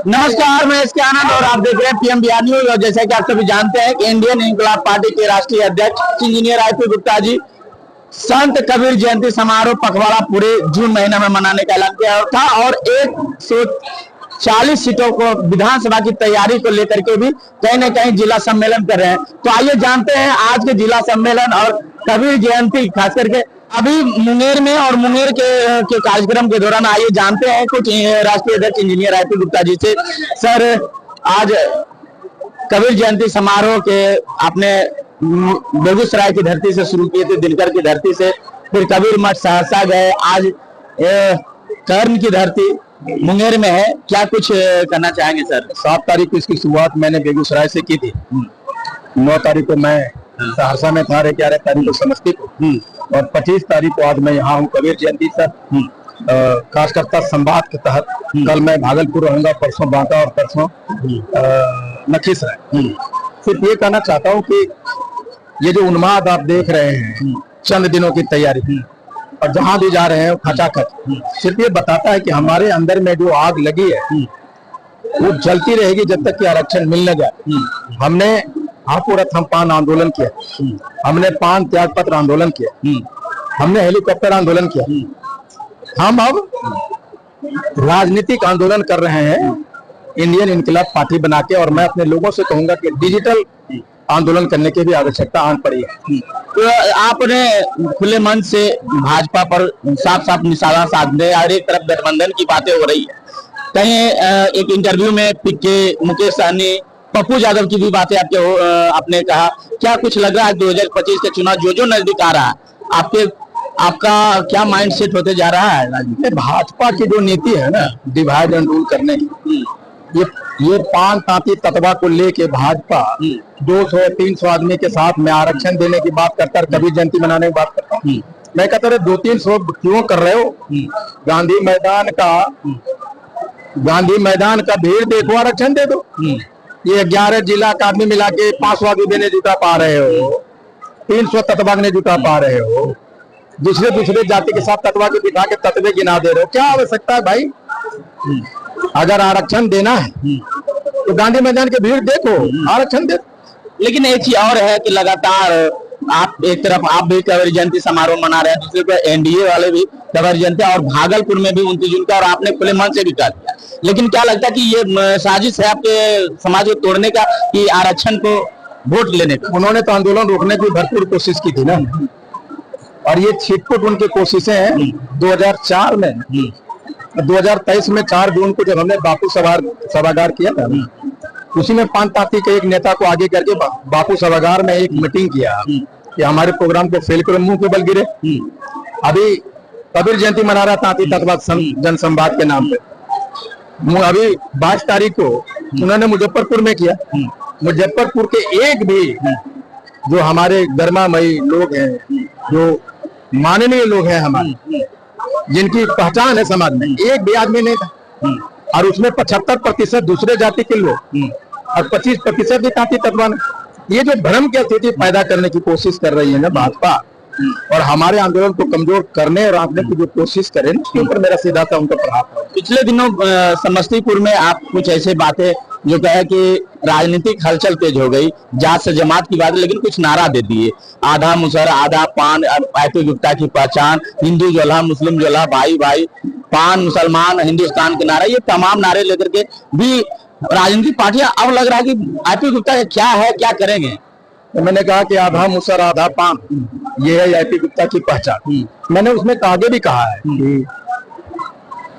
नमस्कार, मैं इसके आनंद और आप देख रहे हैं पीएम बिहार न्यूज। और जैसा कि आप सभी जानते हैं कि इंडियन इनकलाब पार्टी के राष्ट्रीय अध्यक्ष इंजीनियर आईपी गुप्ता जी संत कबीर जयंती समारोह पखवाड़ा पूरे जून महीने में मनाने का ऐलान किया था और 140 सीटों को विधानसभा की तैयारी को लेकर के भी कहीं न कहीं जिला सम्मेलन कर रहे हैं। तो आइए जानते हैं आज के जिला सम्मेलन और कबीर जयंती खास करके अभी मुंगेर में और मुंगेर के कार्यक्रम के दौरान आइए जानते हैं कुछ राष्ट्रीय अध्यक्ष इंजीनियर आईपी गुप्ता जी से। सर, आज कबीर जयंती समारोह के आपने बेगूसराय की धरती से शुरू किए थे, दिनकर की धरती से, फिर कबीर मठ सहरसा गए, आज कर्ण की धरती मुंगेर में है। क्या कुछ करना चाहेंगे सर? 7 तारीख को इसकी शुरुआत मैंने बेगूसराय से की थी। 9 तारीख को मैं सहरसा में था, 11 तारीख को समस्तीपुर और 25 तारीख को आज मैं यहाँ हूँ कबीर जयंती सर। कार्यकर्ता संवाद के तहत कल मैं भागलपुर रहूंगा, परसों बांका और परसों लखीसराय। सिर्फ ये कहना चाहता हूँ कि ये जो उन्माद आप देख रहे हैं, चंद दिनों की तैयारी और जहां भी जा रहे हैं खचाखच, सिर्फ ये बताता है कि हमारे अंदर में जो आग लगी है वो जलती रहेगी जब तक कि आरक्षण मिल न जाए। हमने हापुरथ हम पान आंदोलन किया, हमने पान त्याग पत्र आंदोलन किया, हमने हेलीकॉप्टर आंदोलन किया। हम अब राजनीतिक आंदोलन कर रहे हैं इंडियन इनकलाब पार्टी बना के, और मैं अपने लोगों से कहूंगा कि डिजिटल आंदोलन करने की भी आवश्यकता आन पड़ी है। तो आपने खुले मन से भाजपा पर साफ साफ निशाना साधने और एक तरफ गठबंधन की बातें हो रही है, कहीं एक इंटरव्यू में पिक्के मुकेश सहनी पप्पू यादव की भी बातें आपने कहा। क्या कुछ लग रहा है 2025 के चुनाव जो नजदीक आ रहा है, आपका क्या माइंड सेट होते जा रहा है? भाजपा की जो नीति है ना, डिवाइड एंड रूल करने की, ये पान तांती तत्वा को लेके भाजपा 200-300 आदमी के साथ में आरक्षण देने की बात करता है, कबीर जयंती मनाने की बात करता हूँ। मैं कहता रहे 200-300 क्यों कर रहे हो? गांधी मैदान का भीड़ देखो, आरक्षण दे दो। ये 11 जिला का आदमी मिला के 500 आदमी देने जुटा पा रहे हो, 300 तत्वा ने जुटा पा रहे हो, दूसरे जाति के साथ तत्वा के बिठा के तत्वे गिना दे रहे हो। क्या आवश्यकता है भाई? अगर आरक्षण देना है तो गांधी मैदान के भीड़ देखो, आरक्षण दे। लेकिन एक चीज और है कि लगातार आप एक तरफ आप भी कबीर जयंती समारोह मना रहे हैं, दूसरी तरफ एनडीए वाले भी कबीर जयंती, और भागलपुर में भी 29 जून का, और आपने खुले मन से भी कर दिया। लेकिन क्या लगता है कि ये साजिश है आपके समाज को तोड़ने का कि आरक्षण को वोट लेने का? उन्होंने तो आंदोलन रोकने की भरपूर कोशिश की थी ना, और ये छिटपुट उनकी कोशिशें हैं। 2004 में 2023 में 4 जून को जब हमने बापू सभागार किया था, उसी में पान तांती के एक नेता को आगे करके बापू सभागार में एक मीटिंग किया कि हमारे प्रोग्राम को फेल करो, मुंह के बल गिरे। अभी कबीर जयंती मना रहा तांती तत्वा जन संवाद के नाम पे। अभी 22 तारीख को उन्होंने मुजफ्फरपुर में किया। मुजफ्फरपुर के एक भी जो हमारे गर्मामयी लोग हैं, जो माननीय लोग हैं हमारे, जिनकी पहचान है समाज में, एक भी आदमी नहीं था। और उसमें 75% दूसरे जाति के लोग और 25% भी तांती तत्वा। ये जो भ्रम की स्थिति पैदा करने की कोशिश कर रही है ना भाजपा, और हमारे आंदोलन को कमजोर करने और आंकने की जो कोशिश करें, उसके ऊपर मेरा सीधा सा उनका प्रभाव है। पिछले दिनों समस्तीपुर में आप कुछ ऐसे बातें जो कहे कि राजनीतिक हलचल तेज हो गई, जात से जमात की बात, लेकिन कुछ नारा दे दिए, आधा मुसहर आधा पान, आईपी गुप्ता की पहचान, हिंदू जोला मुस्लिम जोला, भाई भाई, पान मुसलमान हिंदुस्तान के नारा, ये तमाम नारे लेकर के भी राजनीतिक पार्टियां, अब लग रहा है कि आईपी गुप्ता क्या है, क्या करेंगे? तो मैंने कहा कि आधा मुसहर आधा पान, ये है आईपी गुप्ता की पहचान। मैंने उसमें आगे भी कहा है कि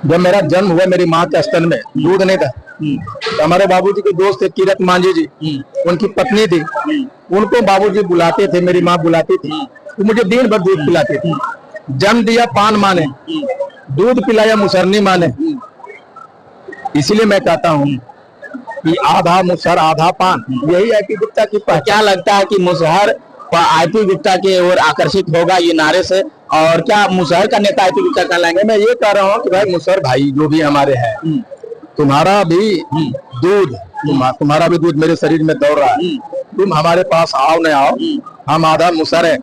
जब मेरा जन्म हुआ मेरी माँ के स्तन में दूध नहीं था, तो हमारे बाबूजी के दोस्त थे कीरत मांझी जी, उनकी पत्नी थी, उनको बाबूजी बुलाते थे, मेरी माँ बुलाती थी, तो मुझे दिन भर दूध पिलाते थे। जन्म दिया पान माने, दूध पिलाया मुसहरनी माने। इसीलिए मैं कहता हूँ कि आधा मुसहर आधा पान, यही आईपी गुप्ता की पहचान। क्या लगता है कि मुसहर आईपी गुप्ता के ओर आकर्षित होगा ये नारे से, और क्या मुसहर का नेता आईपी गुप्ता कहलाएंगे? मैं ये कह रहा हूँ कि भाई मुसहर भाई जो भी हमारे हैं, तुम्हारा भी दूध मेरे शरीर में दौड़ रहा है, तुम हमारे पास आओ न आओ, हम आधा मुसर है,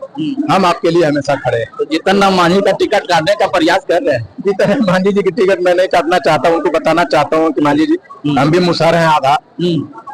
हम आपके लिए हमेशा खड़े हैं। तो जितना मांझी का टिकट काटने का प्रयास कर रहे हैं। जितने मांझी जी की टिकट मैं नहीं काटना चाहता हूँ, उनको बताना चाहता हूँ कि मांझी जी हम भी मुसर हैं आधा,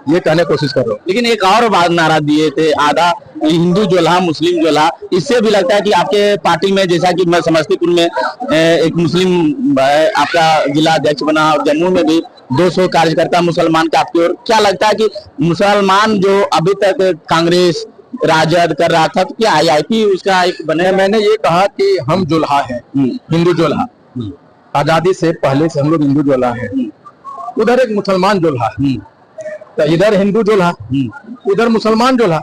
ये कहने की कोशिश कर रहा हूँ। लेकिन एक और बात नारा दिए थे, आधा हिंदू जोल्हा मुस्लिम जोल्हा, इससे भी लगता है कि आपके पार्टी में, जैसा कि मैं समस्तीपुर में एक मुस्लिम आपका जिला अध्यक्ष बना और जम्मू में भी 200 कार्यकर्ता मुसलमान का आपकी ओर, क्या लगता है कि मुसलमान जो अभी तक कांग्रेस राजद कर रहा था, तो क्या IIP उसका एक बने? मैंने ये कहा कि हम जोल्हा है, हिंदू जोल्हा, आजादी से पहले से हम लोग हिंदू जोल्हा है। उधर एक मुसलमान जोल्हा, तो इधर हिंदू जोल्हा, उधर मुसलमान जोल्हा,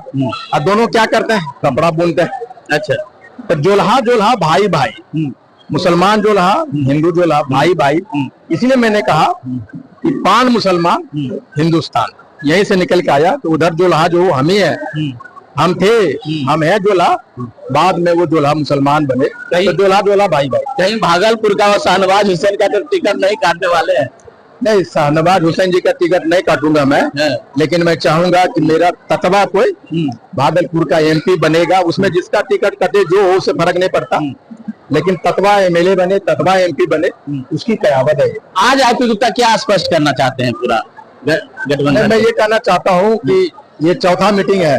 और दोनों क्या करते हैं, कपड़ा बुनते हैं। अच्छा, तो जोल्हा जोल्हा भाई भाई, मुसलमान जोल्हा हिंदू जोल्हा भाई भाई, इसलिए मैंने कहा कि पान मुसलमान हिंदुस्तान, यहीं से निकल के आया। तो उधर जोल्हा जो हम ही है, हम थे, हम है जोल्हा, बाद में वो जोल्हा मुसलमान बने, तो जोल्हा जोल्हा भाई भाई। कहीं भागलपुर का और शाहनवाज हुसैन का तो टिकट नहीं काटने वाले हैं? नहीं, शाहनवाज हुसैन जी का टिकट नहीं काटूंगा मैं, लेकिन मैं चाहूंगा कि मेरा ततवा कोई भागलपुर का MP बनेगा, उसमें जिसका टिकट कटे जो हो, उससे फर्क नहीं पड़ता, लेकिन ततवा MLA बने, ततवा MP बने, उसकी कयावत है। आज IIP गुप्ता क्या स्पष्ट करना चाहते हैं पूरा गठबंधन? मैं ये कहना चाहता हूँ कि ये चौथा मीटिंग है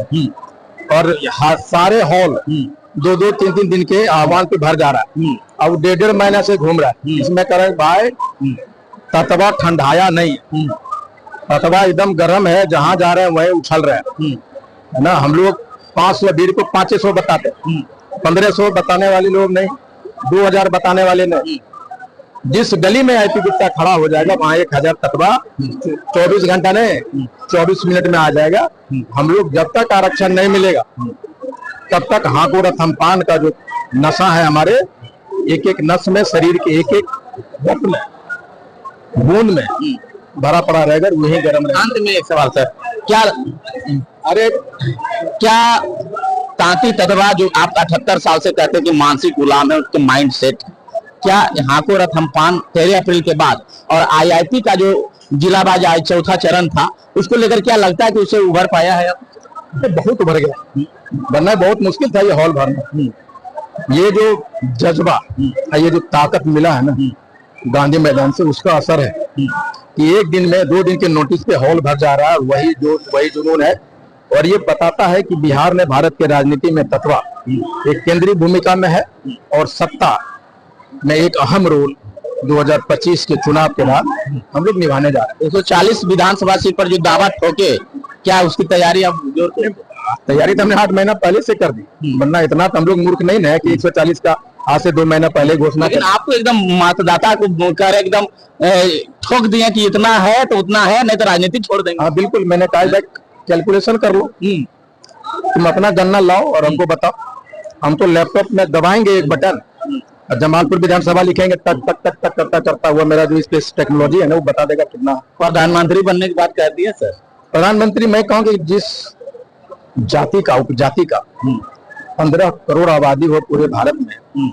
और सारे हॉल 2-2, 3-3 दिन के आह्वान पे भर जा रहा है, अब 1.5 महीना से घूम रहा है। इसमें करें भाई, ततवा ठंडाया नहीं, ततवा एकदम गर्म है, जहां जा रहे हैं वही उछल रहे हैं, है ना। हम लोग 500 भीड़ को 500 बताते, 1500 बताने वाले लोग नहीं, 2000 बताने वाले नहीं। जिस गली में IIP गुप्ता खड़ा हो जाएगा वहां 1000 ततवा 24 घंटा नहीं 24 मिनट में आ जाएगा। हम लोग जब तक आरक्षण नहीं मिलेगा तब तक हाको रथम पान का जो नशा है हमारे एक एक नस में, शरीर के एक एक रक्त में, बूंद में भरा पड़ा रहेगा, वही गर्म रहेगा। अंत में एक सवाल सर, क्या अरे क्या तांती ततवा जो आप 78 साल से कहते हैं कि मानसिक गुलाम है, उसके माइंड सेट, क्या हाको रथम पान 13 अप्रैल के बाद और IIP का जो जिलाबाज आज चौथा चरण था, उसको लेकर क्या लगता है कि उसे उभर पाया है? बहुत उभर गया, वरना बहुत मुश्किल था ये हॉल भरना। ये जो जज्बा, ये जो ताकत मिला है ना गांधी मैदान से, उसका असर है कि एक दिन में 2 दिन के नोटिस पे हॉल भर जा रहा है, वही जोश वही जुनून है। और ये बताता है कि बिहार में भारत के राजनीति में तत्वा एक केंद्रीय भूमिका में है और सत्ता में एक अहम रोल 2025 के चुनाव के बाद हम लोग निभाने जा रहे हैं। 140 विधानसभा सीट पर जो दावा ठोके, क्या उसकी तैयारी अब जोर पे? तैयारी तो हमने 8 महीना पहले से कर दी, वरना इतना तो हम लोग मूर्ख नहीं है कि 140 का आज से 2 महीना पहले घोषणा। लेकिन आपको एकदम मतदाता को कर एकदम ठोक दिया कि इतना है तो उतना है, नहीं तो राजनीति छोड़ देंगे। हाँ बिल्कुल, मैंने कहा कैलकुलेशन कर लो, तुम अपना गन्ना लाओ और हमको बताओ, हम तो लैपटॉप में दबाएंगे एक बटन, जमालपुर विधानसभा लिखेंगे, तक तक तक तक करता करता हुआ मेरा जो स्पेस टेक्नोलॉजी है ना वो बता देगा कितना। प्रधानमंत्री बनने की बात कहती है सर? प्रधानमंत्री मैं कहूँ कि जिस जाति का उपजाति का 15 करोड़ आबादी हो पूरे भारत में,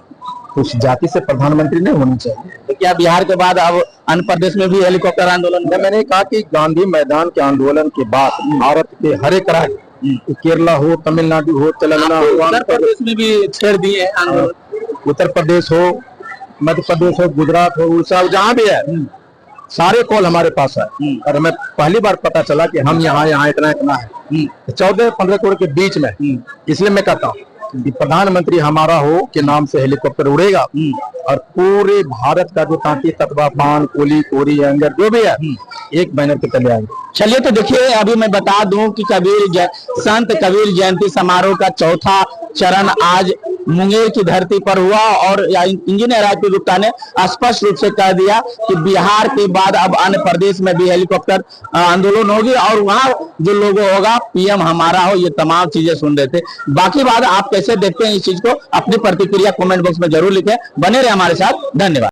उस जाति से प्रधानमंत्री नहीं होनी चाहिए। तो क्या बिहार के बाद अब अन्य प्रदेश में भी हेलीकॉप्टर आंदोलन? मैंने कहा कि गांधी मैदान के आंदोलन के बाद भारत के हर एक राज्य, केरला हो, तमिलनाडु हो, तेलंगाना हो, उत्तर प्रदेश में भी छेड़ दिए आंदोलन, उत्तर प्रदेश हो, मध्य प्रदेश हो, गुजरात हो, उड़ीसा हो, जहाँ भी है सारे कॉल हमारे पास है। और हमें पहली बार पता चला कि हम यहाँ इतना इतना है 14-15 करोड़ के बीच में। इसलिए मैं कहता हूँ कि प्रधानमंत्री हमारा हो के नाम से हेलीकॉप्टर उड़ेगा और पूरे भारत का जो तांती ततवा पान कोली कोरी एंगर जो भी है एक बैनर पे चले आएंगे। चलिए तो देखिए, अभी मैं बता दूं कि संत कबीर जयंती समारोह का चौथा चरण आज मुंगेर की धरती पर हुआ और इंजीनियर IIP गुप्ता ने स्पष्ट रूप से कह दिया कि बिहार के बाद अब अन्य प्रदेश में भी हेलीकॉप्टर आंदोलन होगी और वहां जो लोगो होगा PM हमारा हो, ये तमाम चीजें सुन रहे थे। बाकी बात आप कैसे देखते हैं इस चीज को, अपनी प्रतिक्रिया कमेंट बॉक्स में जरूर लिखें। बने रहे हमारे साथ, धन्यवाद।